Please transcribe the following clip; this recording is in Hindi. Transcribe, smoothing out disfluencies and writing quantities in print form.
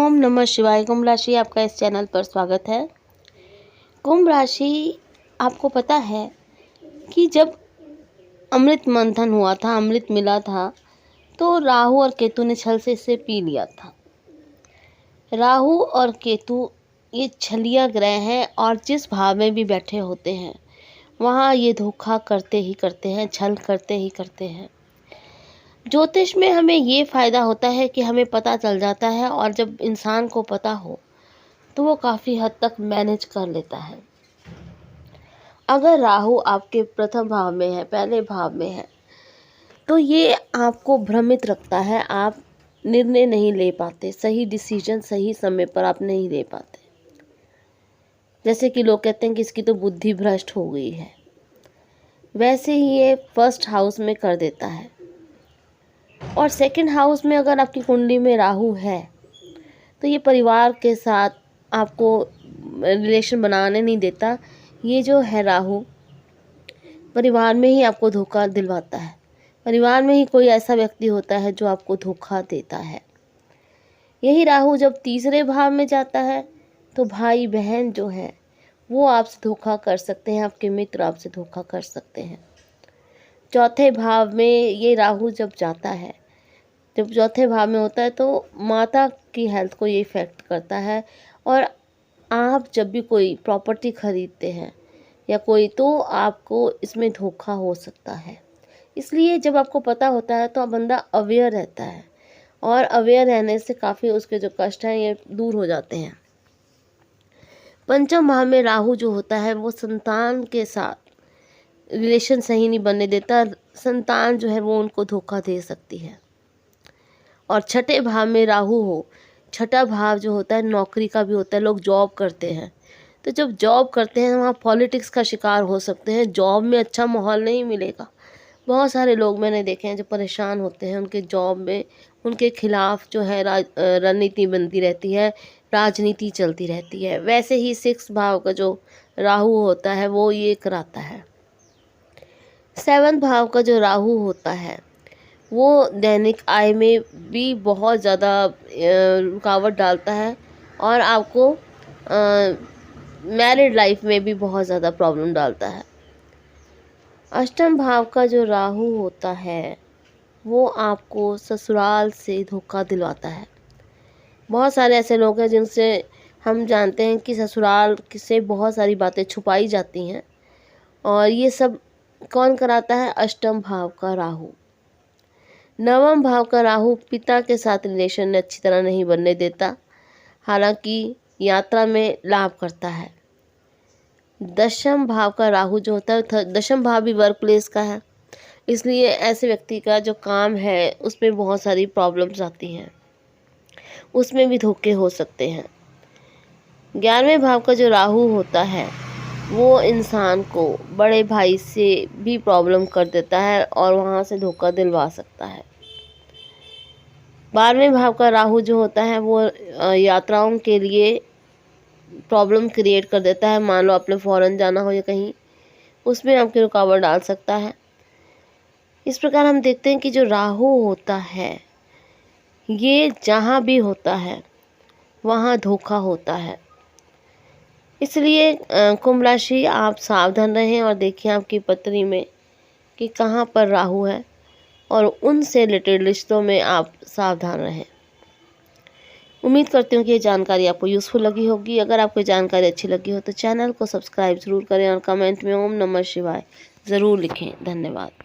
ओम नमः शिवाय। कुंभ राशि आपका इस चैनल पर स्वागत है। कुंभ राशि, आपको पता है कि जब अमृत मंथन हुआ था, अमृत मिला था, तो राहु और केतु ने छल से इसे पी लिया था। राहु और केतु ये छलिया ग्रह हैं और जिस भाव में भी बैठे होते हैं वहाँ ये धोखा करते ही करते हैं, छल करते ही करते हैं। ज्योतिष में हमें ये फ़ायदा होता है कि हमें पता चल जाता है, और जब इंसान को पता हो तो वो काफ़ी हद तक मैनेज कर लेता है। अगर राहु आपके प्रथम भाव में है, पहले भाव में है, तो ये आपको भ्रमित रखता है। आप निर्णय नहीं ले पाते, सही डिसीजन सही समय पर आप नहीं ले पाते। जैसे कि लोग कहते हैं कि इसकी तो बुद्धि भ्रष्ट हो गई है, वैसे ही ये फर्स्ट हाउस में कर देता है। और सेकंड हाउस में अगर आपकी कुंडली में राहु है तो ये परिवार के साथ आपको रिलेशन बनाने नहीं देता। ये जो है राहु परिवार में ही आपको धोखा दिलवाता है। परिवार में ही कोई ऐसा व्यक्ति होता है जो आपको धोखा देता है। यही राहु जब तीसरे भाव में जाता है तो भाई बहन जो है वो आपसे धोखा कर सकते हैं, आपके मित्र आपसे धोखा कर सकते हैं। चौथे भाव में ये राहु जब जाता है, जब चौथे भाव में होता है तो माता की हेल्थ को ये इफ़ेक्ट करता है। और आप जब भी कोई प्रॉपर्टी खरीदते हैं या कोई, तो आपको इसमें धोखा हो सकता है। इसलिए जब आपको पता होता है तो बंदा अवेयर रहता है, और अवेयर रहने से काफ़ी उसके जो कष्ट हैं ये दूर हो जाते हैं। पंचम भाव में राहु जो होता है वो संतान के साथ रिलेशन सही नहीं बनने देता। संतान जो है वो उनको धोखा दे सकती है। और छठे भाव में राहु हो, छठा भाव जो होता है नौकरी का भी होता है। लोग जॉब करते हैं, तो जब जॉब करते हैं वहाँ पॉलिटिक्स का शिकार हो सकते हैं। जॉब में अच्छा माहौल नहीं मिलेगा। बहुत सारे लोग मैंने देखे हैं जो परेशान होते हैं, उनके जॉब में उनके खिलाफ जो है रणनीति बनती रहती है, राजनीति चलती रहती है। वैसे ही सिक्स भाव का जो राहु होता है वो ये कराता है। सेवंथ भाव का जो राहु होता है वो दैनिक आय में भी बहुत ज़्यादा रुकावट डालता है, और आपको मैरिड लाइफ में भी बहुत ज़्यादा प्रॉब्लम डालता है। अष्टम भाव का जो राहु होता है वो आपको ससुराल से धोखा दिलवाता है। बहुत सारे ऐसे लोग हैं जिनसे हम जानते हैं कि ससुराल से बहुत सारी बातें छुपाई जाती हैं, और ये सब कौन कराता है? अष्टम भाव का राहु। नवम भाव का राहु पिता के साथ रिलेशन अच्छी तरह नहीं बनने देता, हालांकि यात्रा में लाभ करता है। दशम भाव का राहु जो होता है, दशम भाव भी वर्क प्लेस का है, इसलिए ऐसे व्यक्ति का जो काम है उसमें बहुत सारी प्रॉब्लम्स आती हैं, उसमें भी धोखे हो सकते हैं। 11वें भाव का जो राहु होता है वो इंसान को बड़े भाई से भी प्रॉब्लम कर देता है और वहाँ से धोखा दिलवा सकता है। 12वें भाव का राहु जो होता है वो यात्राओं के लिए प्रॉब्लम क्रिएट कर देता है। मान लो आपने फॉरेन जाना हो या कहीं, उसमें आपकी रुकावट डाल सकता है। इस प्रकार हम देखते हैं कि जो राहु होता है ये जहाँ भी होता है वहाँ धोखा होता है। इसलिए कुंभ राशि, आप सावधान रहें और देखिए आपकी पत्री में कि कहाँ पर राहु है, और उनसे रिलेटेड रिश्तों में आप सावधान रहें। उम्मीद करती हूँ कि ये जानकारी आपको यूज़फुल लगी होगी। अगर आपको जानकारी अच्छी लगी हो तो चैनल को सब्सक्राइब ज़रूर करें और कमेंट में ओम नमः शिवाय ज़रूर लिखें। धन्यवाद।